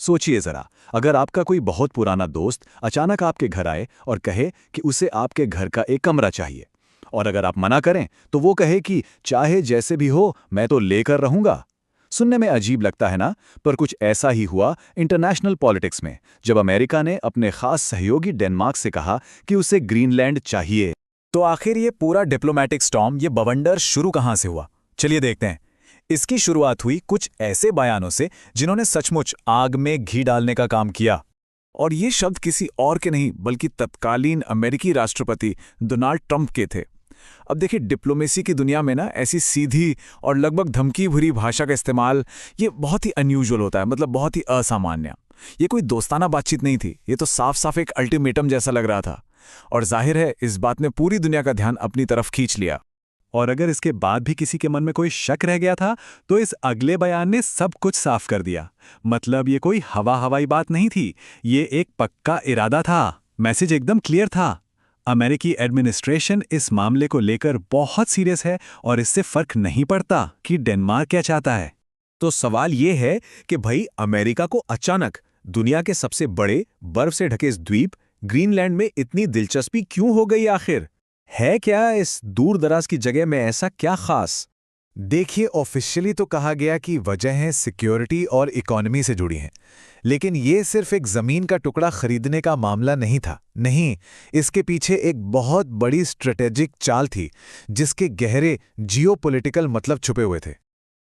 सोचिए जरा, अगर आपका कोई बहुत पुराना दोस्त अचानक आपके घर आए और कहे कि उसे आपके घर का एक कमरा चाहिए, और अगर आप मना करें तो वो कहे कि चाहे जैसे भी हो मैं तो लेकर रहूंगा। सुनने में अजीब लगता है ना, पर कुछ ऐसा ही हुआ इंटरनेशनल पॉलिटिक्स में, जब अमेरिका ने अपने खास सहयोगी डेनमार्क से कहा कि उसे ग्रीनलैंड चाहिए। तो आखिर ये पूरा डिप्लोमैटिक स्टॉर्म, ये बवंडर शुरू कहाँ से हुआ? चलिए देखते हैं। इसकी शुरुआत हुई कुछ ऐसे बयानों से जिन्होंने सचमुच आग में घी डालने का काम किया। और ये शब्द किसी और के नहीं बल्कि तत्कालीन अमेरिकी राष्ट्रपति डोनाल्ड ट्रंप के थे। अब देखिए, डिप्लोमेसी की दुनिया में ना ऐसी सीधी और लगभग धमकी भरी भाषा का इस्तेमाल ये बहुत ही अनयूजुअल होता है, मतलब बहुत ही असामान्य। ये कोई दोस्ताना बातचीत नहीं थी, ये तो साफ साफ एक अल्टीमेटम जैसा लग रहा था। और जाहिर है इस बात ने पूरी दुनिया का ध्यान अपनी तरफ खींच लिया। और अगर इसके बाद भी किसी के मन में कोई शक रह गया था, तो इस अगले बयान ने सब कुछ साफ कर दिया। मतलब ये कोई हवाई बात नहीं थी, ये एक पक्का इरादा था। मैसेज एकदम क्लियर था। अमेरिकी एडमिनिस्ट्रेशन इस मामले को लेकर बहुत सीरियस है और इससे फर्क नहीं पड़ता कि डेनमार्क क्या चाहता है। तो सवाल ये है कि भाई, अमेरिका को अचानक दुनिया के सबसे बड़े बर्फ से ढके इस द्वीप ग्रीनलैंड में इतनी दिलचस्पी क्यों हो गई आखिर? है क्या इस दूर दराज की जगह में ऐसा क्या खास? देखिए, ऑफिशियली तो कहा गया कि वजहें सिक्योरिटी और इकोनॉमी से जुड़ी हैं, लेकिन ये सिर्फ एक जमीन का टुकड़ा खरीदने का मामला नहीं था। नहीं, इसके पीछे एक बहुत बड़ी स्ट्रेटेजिक चाल थी जिसके गहरे जियोपॉलिटिकल मतलब छुपे हुए थे।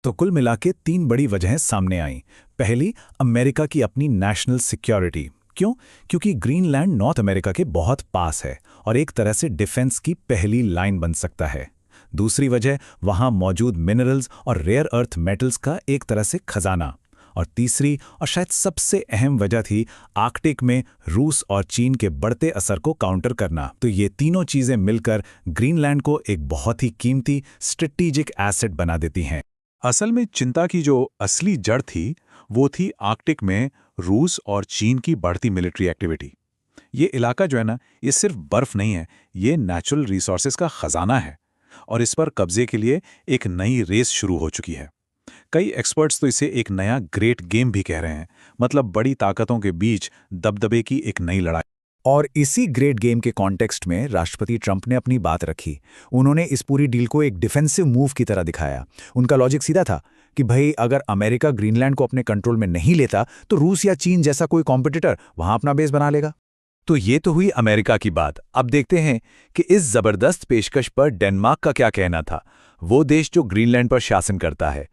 तो कुल मिला के 3 बड़ी वजहें सामने आईं। पहली, अमेरिका की अपनी नेशनल सिक्योरिटी। क्यों? क्योंकि ग्रीनलैंड नॉर्थ अमेरिका के बहुत पास है और एक तरह से डिफेंस की पहली लाइन बन सकता है। दूसरी वजह, वहां मौजूद मिनरल्स और रेयर अर्थ मेटल्स का एक तरह से खजाना। और तीसरी और शायद सबसे अहम वजह थी आर्कटिक में रूस और चीन के बढ़ते असर को काउंटर करना। तो ये तीनों चीजें मिलकर ग्रीनलैंड को एक बहुत ही कीमती स्ट्रेटेजिक एसेट बना देती हैं। असल में चिंता की जो असली जड़ थी, वो थी आर्कटिक में रूस और चीन की बढ़ती मिलिट्री एक्टिविटी। ये इलाका जो है ना, ये सिर्फ बर्फ नहीं है, ये नेचुरल रिसोर्सेज का खजाना है, और इस पर कब्जे के लिए एक नई रेस शुरू हो चुकी है। कई एक्सपर्ट्स तो इसे एक नया ग्रेट गेम भी कह रहे हैं, मतलब बड़ी ताकतों के बीच दबदबे की एक नई लड़ाई। और इसी ग्रेट गेम के कॉन्टेक्स्ट में राष्ट्रपति ट्रंप ने अपनी बात रखी। उन्होंने इस पूरी डील को एक डिफेंसिव मूव की तरह दिखाया। उनका लॉजिक सीधा था कि भाई, अगर अमेरिका ग्रीनलैंड को अपने कंट्रोल में नहीं लेता तो रूस या चीन जैसा कोई कॉम्पिटिटर वहां अपना बेस बना लेगा। तो ये तो हुई अमेरिका की बात। अब देखते हैं कि इस जबरदस्त पेशकश पर डेनमार्क का क्या कहना था, वो देश जो ग्रीनलैंड पर शासन करता है।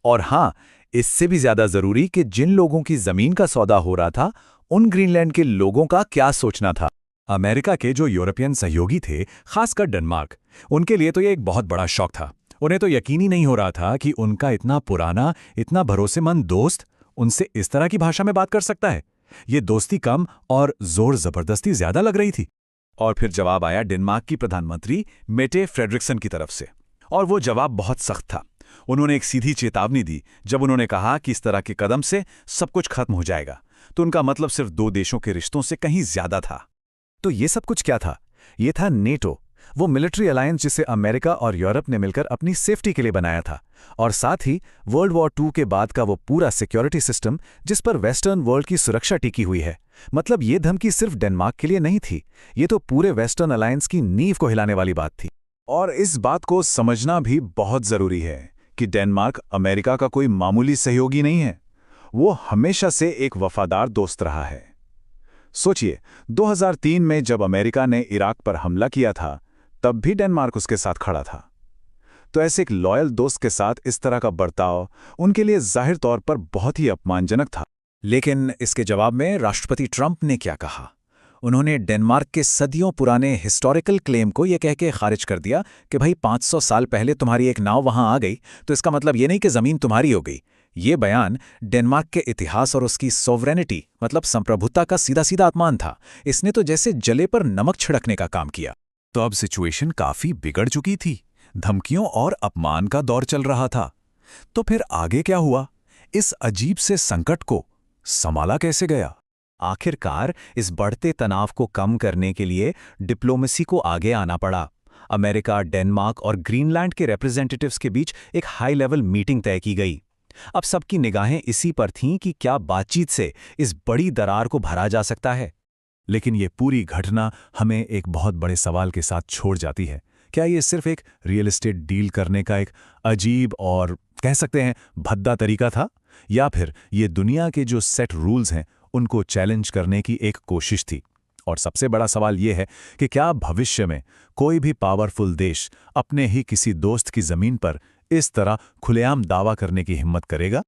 और हाँ, इससे भी ज्यादा जरूरी कि जिन लोगों की जमीन का सौदा हो रहा था, उन ग्रीनलैंड के लोगों का क्या सोचना था। अमेरिका के जो यूरोपियन सहयोगी थे, खासकर डेनमार्क, उनके लिए तो ये एक बहुत बड़ा शौक था। उन्हें तो यकीन ही नहीं हो रहा था कि उनका इतना पुराना, इतना भरोसेमंद दोस्त उनसे इस तरह की भाषा में बात कर सकता है। ये दोस्ती कम और जोर जबरदस्ती ज्यादा लग रही थी। और फिर जवाब आया डेनमार्क की प्रधानमंत्री मेटे फ्रेडरिक्सन की तरफ से, और वो जवाब बहुत सख्त था। उन्होंने एक सीधी चेतावनी दी। जब उन्होंने कहा कि इस तरह के कदम से सब कुछ खत्म हो जाएगा, तो उनका मतलब सिर्फ 2 देशों के रिश्तों से कहीं ज्यादा था। तो ये सब कुछ क्या था? ये था नेटो, वो मिलिट्री अलायंस जिसे अमेरिका और यूरोप ने मिलकर अपनी सेफ्टी के लिए बनाया था, और साथ ही वर्ल्ड वॉर 2 के बाद का वो पूरा सिक्योरिटी सिस्टम जिस पर वेस्टर्न वर्ल्ड की सुरक्षा टिकी हुई है। मतलब ये धमकी सिर्फ डेनमार्क के लिए नहीं थी, ये तो पूरे वेस्टर्न अलायंस की नींव को हिलाने वाली बात थी। और इस बात को समझना भी बहुत जरूरी है कि डेनमार्क अमेरिका का कोई मामूली सहयोगी नहीं है, वो हमेशा से एक वफादार दोस्त रहा है। सोचिए, 2003 में जब अमेरिका ने इराक पर हमला किया था, तब भी डेनमार्क उसके साथ खड़ा था। तो ऐसे एक लॉयल दोस्त के साथ इस तरह का बर्ताव उनके लिए जाहिर तौर पर बहुत ही अपमानजनक था। लेकिन इसके जवाब में राष्ट्रपति ट्रंप ने क्या कहा? उन्होंने डेनमार्क के सदियों पुराने हिस्टोरिकल क्लेम को यह कह के खारिज कर दिया कि भाई 500 साल पहले तुम्हारी एक नाव वहां आ गई तो इसका मतलब ये नहीं कि जमीन तुम्हारी हो गई। ये बयान डेनमार्क के इतिहास और उसकी सोवरेनिटी, मतलब संप्रभुता का सीधा सीधा अपमान था। इसने तो जैसे जले पर नमक छिड़कने का काम किया। तो अब सिचुएशन काफी बिगड़ चुकी थी, धमकियों और अपमान का दौर चल रहा था। तो फिर आगे क्या हुआ? इस अजीब से संकट को संभाला कैसे गया? आखिरकार इस बढ़ते तनाव को कम करने के लिए डिप्लोमेसी को आगे आना पड़ा। अमेरिका, डेनमार्क और ग्रीनलैंड के रिप्रेजेंटेटिव्स के बीच एक हाई लेवल मीटिंग तय की गई। अब सबकी निगाहें इसी पर थीं कि क्या बातचीत से इस बड़ी दरार को भरा जा सकता है। लेकिन ये पूरी घटना हमें एक बहुत बड़े सवाल के साथ छोड़ जाती है। क्या ये सिर्फ एक रियल एस्टेट डील करने का एक अजीब और कह सकते हैं भद्दा तरीका था, या फिर ये दुनिया के जो सेट रूल्स हैं उनको चैलेंज करने की एक कोशिश थी? और सबसे बड़ा सवाल ये है कि क्या भविष्य में कोई भी पावरफुल देश अपने ही किसी दोस्त की जमीन पर इस तरह खुलेआम दावा करने की हिम्मत करेगा?